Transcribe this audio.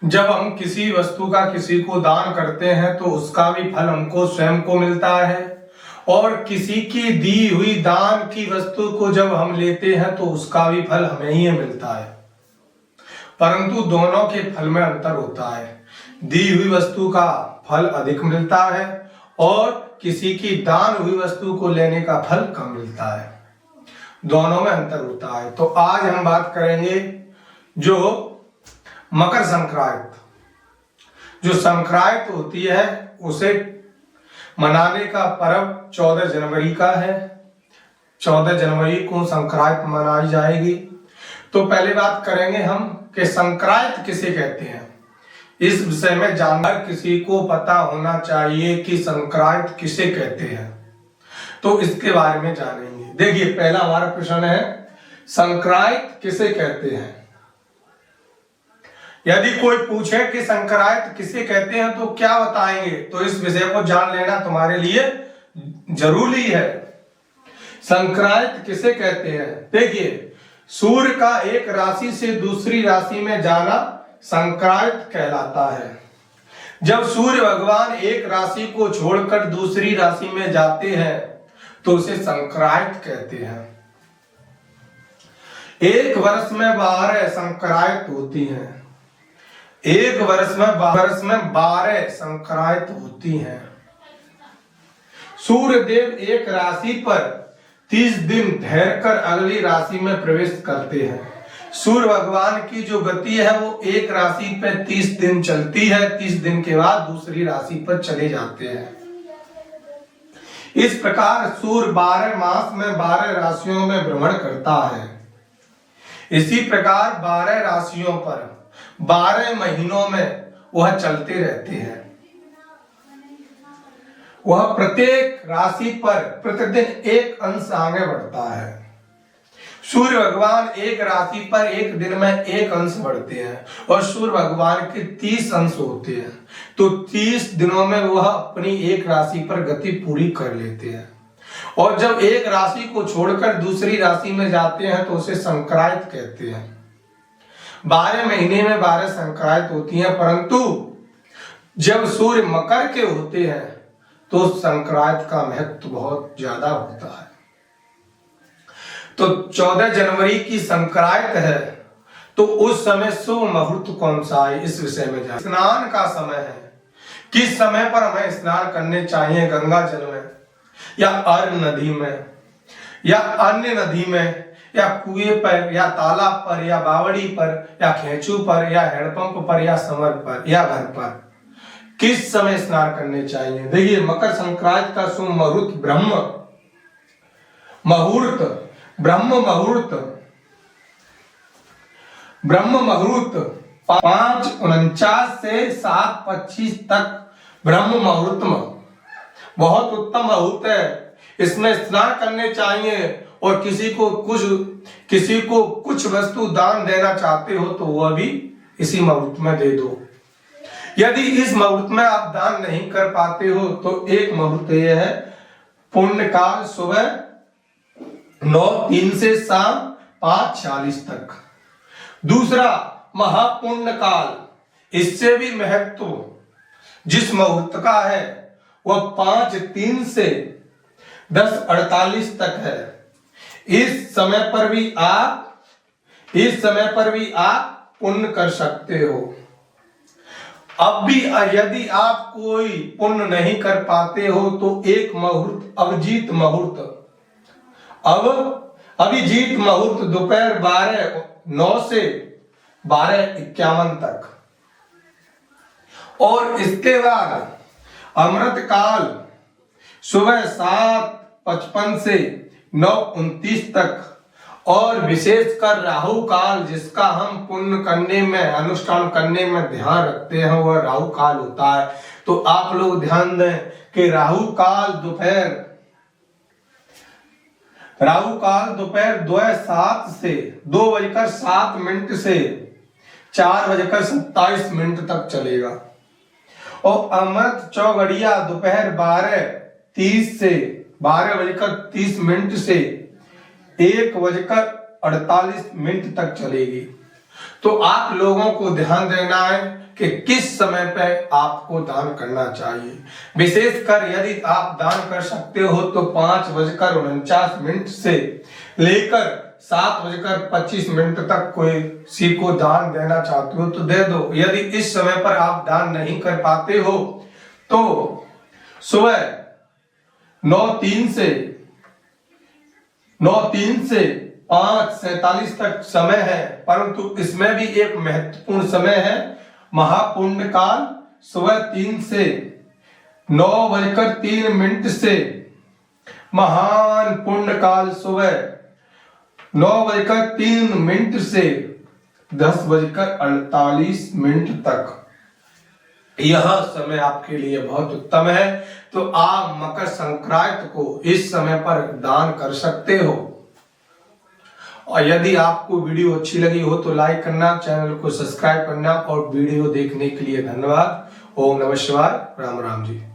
जब हम किसी वस्तु का किसी को दान करते हैं तो उसका भी फल हमको स्वयं को मिलता है, और किसी की दी हुई दान की वस्तु को जब हम लेते हैं तो उसका भी फल हमें ही मिलता है। परंतु दोनों के फल में अंतर होता है। दी हुई वस्तु का फल अधिक मिलता है और किसी की दान हुई वस्तु को लेने का फल कम मिलता है। दोनों में अंतर होता है। तो आज हम बात करेंगे जो मकर संक्रांति, जो संक्रांति होती है उसे मनाने का पर्व 14 जनवरी का है। 14 जनवरी को संक्रांति मनाई जाएगी। तो पहले बात करेंगे हम कि संक्रांति किसे कहते हैं। इस विषय में जानकर किसी को पता होना चाहिए कि संक्रांति किसे कहते हैं, तो इसके बारे में जानेंगे। देखिए, पहला हमारा प्रश्न है, संक्रांति किसे कहते हैं। यदि कोई पूछे कि संक्रांति किसे कहते हैं तो क्या बताएंगे, तो इस विषय को जान लेना तुम्हारे लिए जरूरी है। संक्रांति किसे कहते हैं, देखिए, सूर्य का एक राशि से दूसरी राशि में जाना संक्रांति कहलाता है। जब सूर्य भगवान एक राशि को छोड़कर दूसरी राशि में जाते हैं तो उसे संक्रांति कहते हैं। एक वर्ष में 12 संक्रांति होती हैं। एक वर्ष में 12 संक्रांति होती हैं। सूर्य देव एक राशि पर 30 दिन ठहरकर अगली राशि में प्रवेश करते हैं। सूर्य भगवान की जो गति है वो एक राशि पे 30 दिन चलती है। 30 दिन के बाद दूसरी राशि पर चले जाते हैं। इस प्रकार सूर्य 12 मास में 12 राशियों में भ्रमण करता है। इसी प्रकार 12 राशियों पर 12 महीनों में वह चलते रहते हैं। वह प्रत्येक राशि पर प्रतिदिन एक अंश आगे बढ़ता है। सूर्य भगवान एक राशि पर एक दिन में एक अंश बढ़ते हैं और सूर्य भगवान के 30 अंश होते हैं। तो 30 दिनों में वह अपनी एक राशि पर गति पूरी कर लेते हैं। और जब एक राशि को छोड़कर दूसरी राशि में जाते हैं तो उसे संक्रांति कहते हैं। 12 महीने में 12 संक्रांति होती हैं, परंतु जब सूर्य मकर के होते हैं तो संक्रांति का महत्व बहुत ज्यादा होता है। तो 14 जनवरी की संक्रांति है, तो उस समय शुभ मुहूर्त कौन सा है, इस विषय में जान। स्नान का समय है। किस समय पर हमें स्नान करने चाहिए, गंगा जल में या अर नदी में या अन्य नदी में या कुएं पर या तालाब पर या बावड़ी पर या खेचू पर या हैंडपंप पर या समर पर या घर पर, किस समय स्नान करने चाहिए। देखिए, मकर संक्रांति का शुभ मुहूर्त ब्रह्म मुहूर्त 5:49 से 7:25 तक ब्रह्म मुहूर्त में बहुत उत्तम मुहूर्त है। इसमें स्नान करने चाहिए और किसी को कुछ वस्तु दान देना चाहते हो तो वह भी इसी मुहूर्त में दे दो। यदि इस मुहूर्त में आप दान नहीं कर पाते हो तो एक मुहूर्त यह है, पुण्य काल सुबह 9:03 से शाम 5:46 तक। दूसरा महापुण्य काल, इससे भी महत्व जिस मुहूर्त का है वह 5:03 से 10:48 तक है। इस समय पर भी आप पुण्य कर सकते हो। अब भी यदि आप कोई पुण्य नहीं कर पाते हो तो एक मुहूर्त अभिजीत मुहूर्त दोपहर 12:09 से 12:51 तक। और इसके बाद अमृत काल सुबह 7:55 से 9:29 तक। और विशेषकर राहु काल, जिसका हम पुण्य करने में, अनुष्ठान करने में ध्यान रखते हैं, वह राहु काल होता है। तो आप लोग ध्यान दें कि राहु काल दोपहर 2:07 से 2:07 से 4:27 तक चलेगा। और अमृत चौघड़िया दोपहर 12:30 से 12:30 से 1:48 तक चलेगी। तो आप लोगों को ध्यान देना है कि किस समय पे आपको दान करना चाहिए। विशेषकर यदि आप दान कर सकते हो तो 5:49 से लेकर 7:25 तक कोई किसी को दान देना चाहते हो तो दे दो। यदि इस समय पर आप दान नहीं कर पाते हो तो सुबह 9:03 से 5:47 तक समय है, परंतु इसमें भी एक महत्वपूर्ण समय है महापुण्य काल सुबह 3 से 9:03 से महान पुण्य काल सुबह 9:03 से 10:48 तक। यह समय आपके लिए बहुत उत्तम है, तो आप मकर संक्रांति को इस समय पर दान कर सकते हो। और यदि आपको वीडियो अच्छी लगी हो तो लाइक करना, चैनल को सब्सक्राइब करना और वीडियो देखने के लिए धन्यवाद। ओम नमः शिवाय। राम राम जी।